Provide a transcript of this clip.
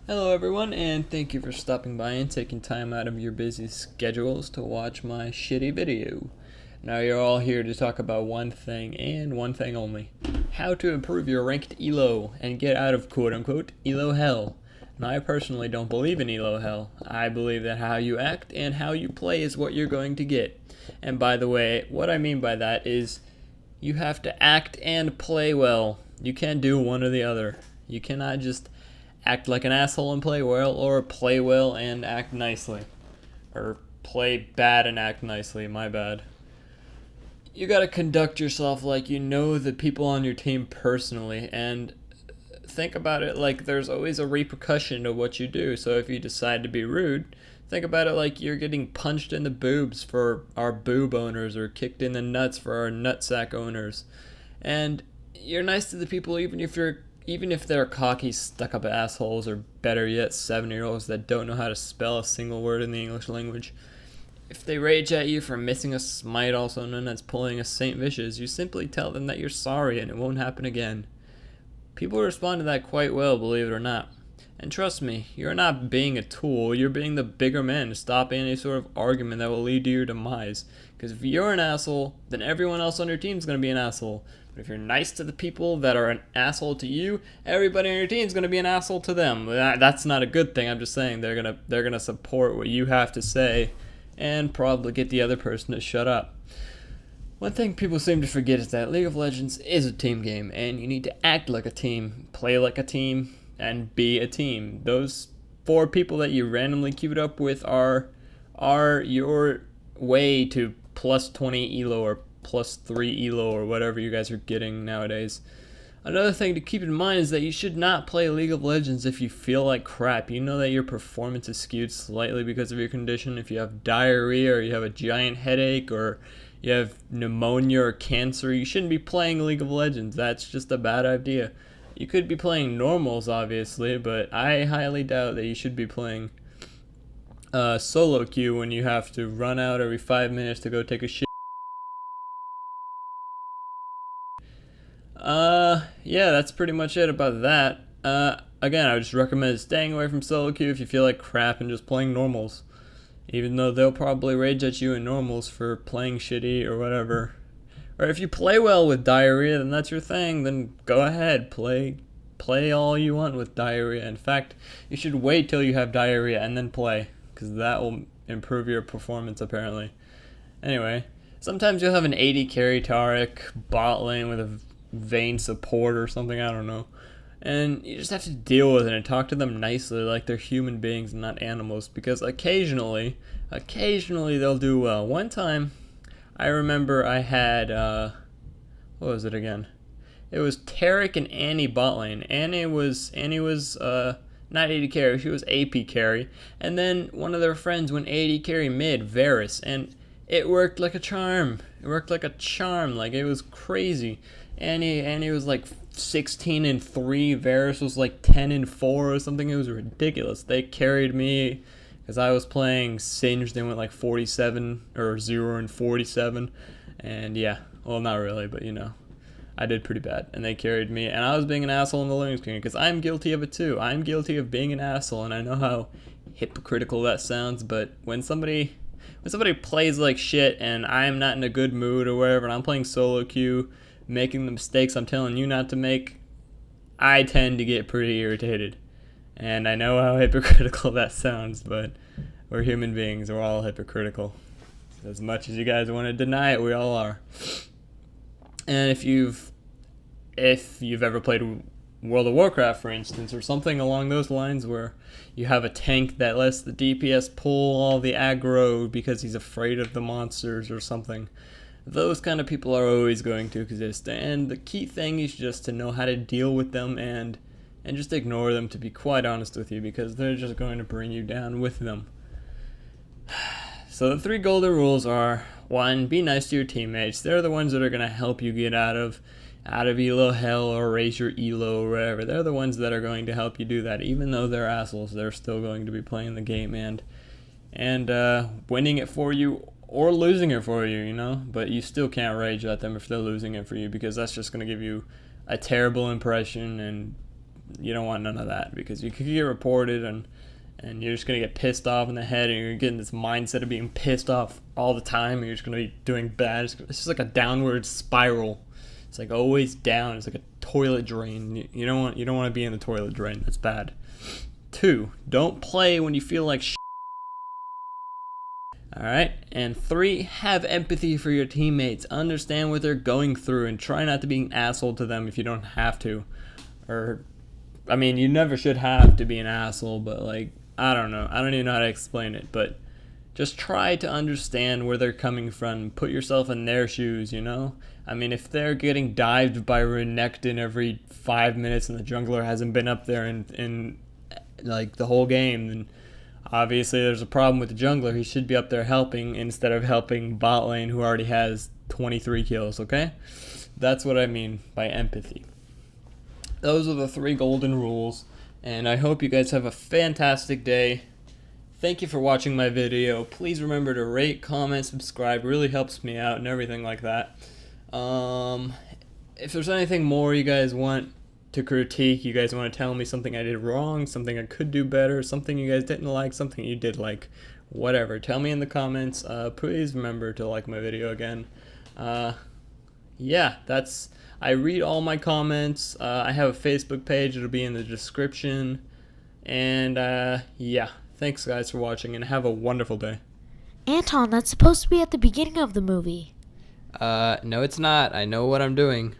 Hello everyone, and thank you for stopping by and taking time out of your busy schedules to watch my shitty video. Now you're all here to talk about one thing and one thing only. How to improve your ranked ELO and get out of quote-unquote ELO hell. Now I personally don't believe in ELO hell. I believe that how you act and how you play is what you're going to get. And by the way, what I mean by that is you have to act and play well. You can't do one or the other. You cannot just act like an asshole and play well, or play well and act nicely. Or play bad and act nicely, my bad. You gotta conduct yourself like you know the people on your team personally, and think about it like there's always a repercussion to what you do. So if you decide to be rude, think about it like you're getting punched in the boobs for our boob owners, or kicked in the nuts for our nutsack owners. And you're nice to the people even if they're cocky, stuck-up assholes, or better yet, 7-year-olds that don't know how to spell a single word in the English language. If they rage at you for missing a smite, also known as pulling a Saint Vicious, you simply tell them that you're sorry and it won't happen again. People respond to that quite well, believe it or not. And trust me, you're not being a tool, you're being the bigger man to stop any sort of argument that will lead to your demise. Because if you're an asshole, then everyone else on your team is going to be an asshole. But if you're nice to the people that are an asshole to you, everybody on your team is going to be an asshole to them. That's not a good thing. I'm just saying they're gonna support what you have to say and probably get the other person to shut up. One thing people seem to forget is that League of Legends is a team game, and you need to act like a team, play like a team, and be a team. Those 4 people that you randomly queued up with are your way to plus 20 ELO or plus 3 ELO or whatever you guys are getting nowadays. Another thing to keep in mind is that you should not play League of Legends if you feel like crap. You know that your performance is skewed slightly because of your condition. If you have diarrhea, or you have a giant headache, or you have pneumonia or cancer, you shouldn't be playing League of Legends. That's just a bad idea. You could be playing normals, obviously, but I highly doubt that you should be playing solo queue when you have to run out every 5 minutes to go take a shit. Yeah, that's pretty much it about that. Again, I would just recommend staying away from solo queue if you feel like crap and just playing normals. Even though they'll probably rage at you in normals for playing shitty or whatever. Or if you play well with diarrhea, then that's your thing, then go ahead, play all you want with diarrhea. In fact, you should wait till you have diarrhea and then play, because that will improve your performance apparently. Anyway, sometimes you'll have an 80 carry Taric bot lane with a Vayne support or something, I don't know. And you just have to deal with it and talk to them nicely like they're human beings and not animals, because occasionally they'll do well. One time, I remember I had, what was it again? It was Taric and Annie bot lane. Annie was not 80 carry, she was AP carry. And then one of their friends went 80 carry mid, Varus, and it worked like a charm. Like it was crazy. Annie was like 16-3, Varus was like 10-4 or something. It was ridiculous. They carried me because I was playing Singed. They went like 47 or 0-47, and yeah, well, not really, but you know, I did pretty bad, and they carried me, and I was being an asshole in the loading screen because I'm guilty of it too. I'm guilty of being an asshole, and I know how hypocritical that sounds, but when somebody plays like shit and I'm not in a good mood or whatever, and I'm playing solo queue, making the mistakes I'm telling you not to make, I tend to get pretty irritated. And I know how hypocritical that sounds, but we're human beings. We're all hypocritical. As much as you guys want to deny it, we all are. And if you've ever played World of Warcraft, for instance, or something along those lines, where you have a tank that lets the DPS pull all the aggro because he's afraid of the monsters or something, those kind of people are always going to exist, and the key thing is just to know how to deal with them and just ignore them, to be quite honest with you, because they're just going to bring you down with them. So the 3 golden rules are: 1, be nice to your teammates. They're the ones that are going to help you get out of ELO hell or raise your ELO or whatever. They're the ones that are going to help you do that. Even though they're assholes, they're still going to be playing the game and winning it for you or losing it for you, you know? But you still can't rage at them if they're losing it for you, because that's just going to give you a terrible impression and you don't want none of that, because you could get reported, and you're just going to get pissed off in the head, and you're getting this mindset of being pissed off all the time, and you're just going to be doing bad. It's just like a downward spiral. It's like always down. It's like a toilet drain. You don't want to be in the toilet drain. That's bad. 2, don't play when you feel like shit. Alright, and 3, have empathy for your teammates. Understand what they're going through and try not to be an asshole to them if you don't have to. Or, I mean, you never should have to be an asshole, but like, I don't know. I don't even know how to explain it, but just try to understand where they're coming from. Put yourself in their shoes, you know? I mean, if they're getting dived by Renekton every 5 minutes and the jungler hasn't been up there in like the whole game, then obviously there's a problem with the jungler. He should be up there helping instead of helping bot lane, who already has 23 kills, okay? That's what I mean by empathy. Those are the 3 golden rules, and I hope you guys have a fantastic day. Thank you for watching my video. Please remember to rate, comment, subscribe. It really helps me out and everything like that. If there's anything more you guys want to critique, you guys want to tell me something I did wrong, something I could do better, something you guys didn't like, something you did like, whatever, tell me in the comments. Please remember to like my video again. Yeah, I read all my comments. I have a Facebook page, it'll be in the description. And yeah, thanks guys for watching, and have a wonderful day. Anton, that's supposed to be at the beginning of the movie. No it's not. I know what I'm doing.